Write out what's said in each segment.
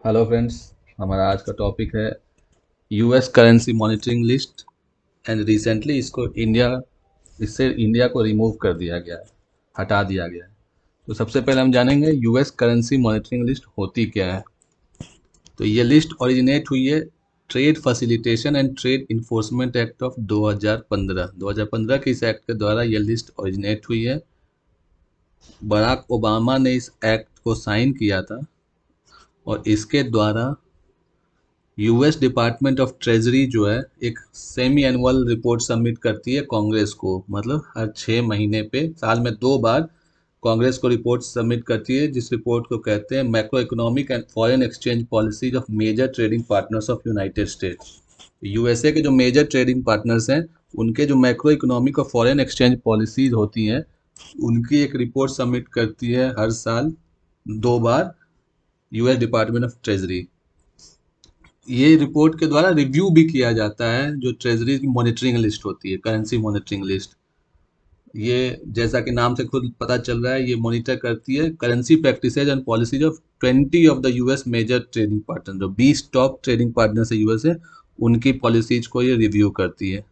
Hello friends. हमारा आज का टॉपिक है US currency monitoring list and recently इससे इंडिया को रिमूव कर दिया गया है, हटा दिया गया है। तो सबसे पहले हम जानेंगे यूएस करेंसी मॉनिटरिंग लिस्ट होती क्या है। तो ये लिस्ट ओरिजिनेट हुई है trade facilitation and trade enforcement act of 2015 के इस एक्ट के द्वारा ये लिस्ट ओरिजिनेट हुई है। बराक ओबामा ने इस एक्ट को साइन किया था और इसके द्वारा यूएस डिपार्टमेंट ऑफ ट्रेजरी जो है एक सेमी एनुअल रिपोर्ट सबमिट करती है कांग्रेस को। मतलब हर 6 महीने पे साल में 2 बार कांग्रेस को रिपोर्ट सबमिट करती है, जिस रिपोर्ट को कहते हैं macroeconomic and foreign exchange policies of major trading partners of United States. USA के जो मेजर ट्रेडिंग पार्टनर्स हैं उनके जो मैक्रो इकोनॉमिक और फॉरेन एक्सचेंज पॉलिसीज होती हैं उनकी एक रिपोर्ट सबमिट करती है हर साल 2 बार यूएस डिपार्टमेंट ऑफ ट्रेजरी। ये रिपोर्ट के द्वारा रिव्यू भी किया जाता है जो ट्रेजरी की मॉनिटरिंग लिस्ट होती है, करेंसी मॉनिटरिंग लिस्ट। ये जैसा कि नाम से खुद पता चल रहा है, ये मॉनिटर करती है currency practices and policies of 20 of the US major trading partner. जो 20 टॉप ट्रेडिंग पार्टनर है यूएस है, उनकी पॉलिसीज को ये रिव्यू करती है।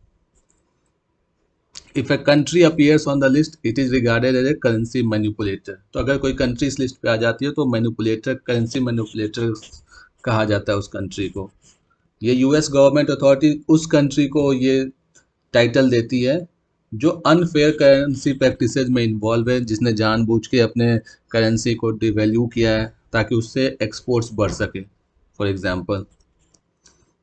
If a country appears on the list it is regarded as a currency manipulator. तो अगर कोई कंट्री इस लिस्ट पे आ जाती है तो मैनिपुलेटर, करेंसी मैनिपुलेटर कहा जाता है उस कंट्री को। ये यूएस गवर्नमेंट अथॉरिटी उस कंट्री को ये टाइटल देती है जो अनफेयर करेंसी प्रैक्टिसेज में इन्वॉल्व है, जिसने जानबूझ के अपने करेंसी को डिवैल्यू किया है ताकि उससे एक्सपोर्ट्स बढ़ सके। फॉर एग्जांपल,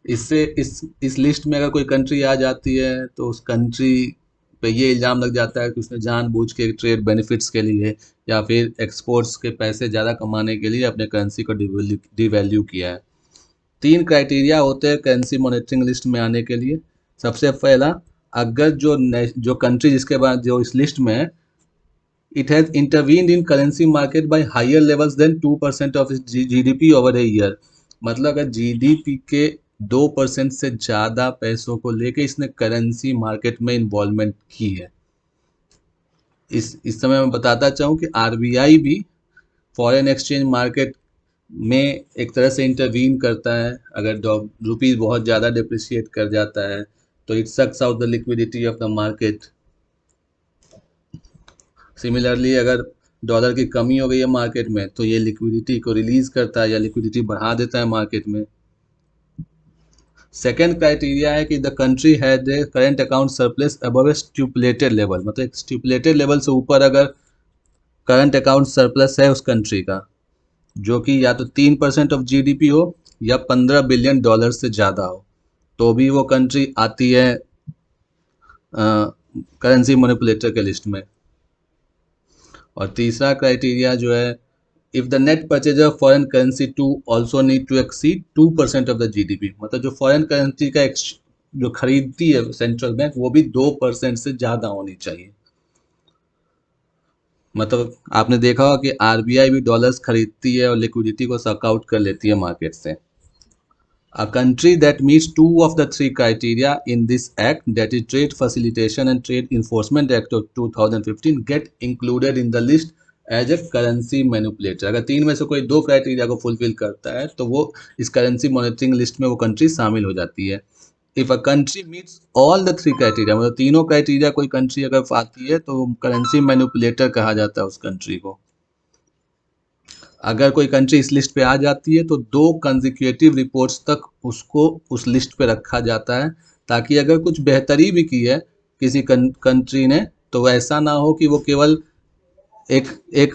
इससे इस लिस्ट में अगर कोई कंट्री आ जाती है तो उस कंट्री पे ये इल्ज़ाम लग जाता है कि उसने जानबूझ के ट्रेड बेनिफिट्स के लिए या फिर एक्सपोर्ट्स के पैसे ज़्यादा कमाने के लिए अपने करेंसी को डिवैल्यू किया है। 3 क्राइटेरिया होते हैं करेंसी मॉनिटरिंग लिस्ट में आने के लिए। सबसे पहला, अगर जो कंट्री जिसके बाद जो इस लिस्ट में है, it has intervened in currency market by higher levels than 2% of its GDP over a year. मतलब अगर जीडीपी के 2% से ज़्यादा पैसों को लेके इसने करेंसी मार्केट में इन्वॉल्वमेंट की है। इस समय मैं बताता चाहूँ कि आरबीआई भी फॉरेन एक्सचेंज मार्केट में एक तरह से इंटरवीन करता है। अगर रुपीज़ बहुत ज़्यादा डिप्रिशिएट कर जाता है तो it sucks out the liquidity of the market. Similarly, अगर डॉलर की कमी हो गई है मार्केट में तो ये लिक्विडिटी को रिलीज करता है या लिक्विडिटी बढ़ा देता है मार्केट में। सेकेंड क्राइटेरिया है कि the country had a current account surplus above A stipulated level. मतलब एक स्टिपुलेटेड लेवल से ऊपर अगर करंट अकाउंट सरप्लस है उस कंट्री का, जो कि या तो 3% ऑफ जीडीपी हो या $15 बिलियन से ज़्यादा हो, तो भी वो कंट्री आती है करेंसी मैनिपुलेटर के लिस्ट में। और तीसरा क्राइटेरिया जो है, if the net purchase of foreign currency to also need to exceed 2% of the GDP. मतलब जो फॉरेन करेंसी का जो खरीदती है सेंट्रल बैंक, वो भी 2% से ज़्यादा होनी चाहिए। मतलब आपने देखा होगा कि आरबीआई भी डॉलर्स खरीदती है और लिक्विडिटी को सक आउट कर लेती है मार्केट से। A country that meets 2 of the 3 criteria in this act, that is Trade Facilitation and Trade Enforcement Act of 2015, get included in the list as a currency manipulator। अगर 3 में से कोई 2 criteria को fulfil करता है तो वो इस करेंसी मॉनिटरिंग लिस्ट में वो कंट्री शामिल हो जाती है। If a country meets all the 3 criteria, मतलब तीनों क्राइटेरिया कोई कंट्री अगर आती है तो करेंसी मैनिपुलेटर कहा जाता है उस कंट्री को। अगर कोई कंट्री इस लिस्ट पे आ जाती है तो 2 कंजिक्यूटिव रिपोर्ट्स तक उसको उस लिस्ट पे रखा जाता है, ताकि अगर कुछ बेहतरी भी की है किसी कंट्री ने तो ऐसा ना हो कि वो केवल एक एक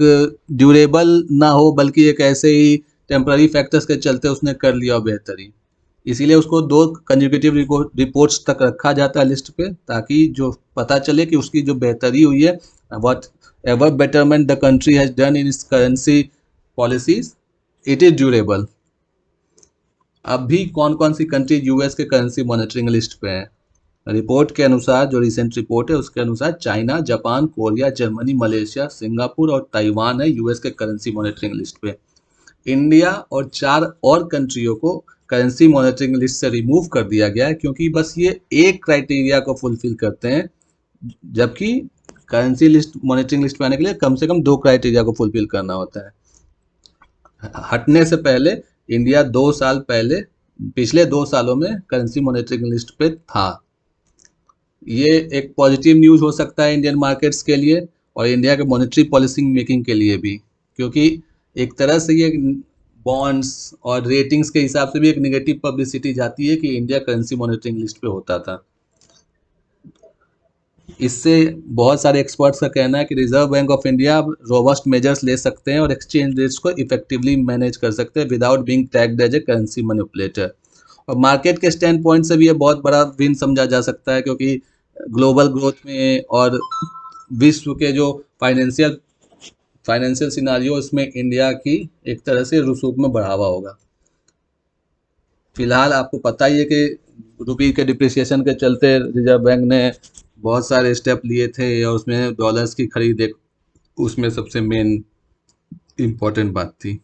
ड्यूरेबल ना हो, बल्कि एक ऐसे ही टेम्पररी फैक्टर्स के चलते उसने कर लिया हो बेहतरी। इसीलिए उसको 2 कंजिक्यूटिव रिपोर्ट्स तक रखा जाता है लिस्ट पे, ताकि जो पता चले कि उसकी जो बेहतरी हुई है, whatever betterment the country has done in its currency policies, it is durable. अभी कौन कौन सी कंट्री यूएस के करेंसी मॉनिटरिंग लिस्ट पे है? रिपोर्ट के अनुसार, जो रिसेंट रिपोर्ट है उसके अनुसार, China, Japan, Korea, Germany, Malaysia, Singapore और ताइवान है यूएस के करेंसी मॉनिटरिंग लिस्ट पे। इंडिया और 4 और कंट्रियों को करेंसी मॉनिटरिंग लिस्ट से रिमूव कर दिया गया है, क्योंकि बस ये एक क्राइटेरिया को फुलफिल करते हैं, जबकि करेंसी लिस्ट मॉनिटरिंग लिस्ट पे आने के लिए कम से कम 2 क्राइटेरिया को फुलफिल करना होता है। हटने से पहले इंडिया 2 साल पहले, पिछले 2 सालों में करेंसी मॉनिटरिंग लिस्ट पे था। ये एक पॉजिटिव न्यूज़ हो सकता है इंडियन मार्केट्स के लिए और इंडिया के मॉनेटरी पॉलिसी मेकिंग के लिए भी, क्योंकि एक तरह से ये बॉन्ड्स और रेटिंग्स के हिसाब से भी एक नेगेटिव पब्लिसिटी जाती है कि इंडिया करेंसी मॉनिटरिंग लिस्ट पे होता था। इससे बहुत सारे एक्सपर्ट्स का कहना है कि Reserve Bank of India robust measures ले सकते हैं और एक्सचेंज रेट्स को इफेक्टिवली मैनेज कर सकते हैं without being tagged as a currency manipulator. और मार्केट के स्टैंड पॉइंट से भी ये बहुत बड़ा विन समझा जा सकता है, क्योंकि ग्लोबल ग्रोथ में और विश्व के जो फाइनेंशियल फाइनेंशियल सिनारियो, उसमें इंडिया की एक तरह से रसूख में बढ़ावा होगा। फिलहाल आपको पता ही है कि रुपये के डिप्रिसिएशन के चलते रिजर्व बैंक ने बहुत सारे स्टेप लिए थे और उसमें डॉलर्स की खरीद एक उसमें सबसे मेन इम्पोर्टेंट बात थी।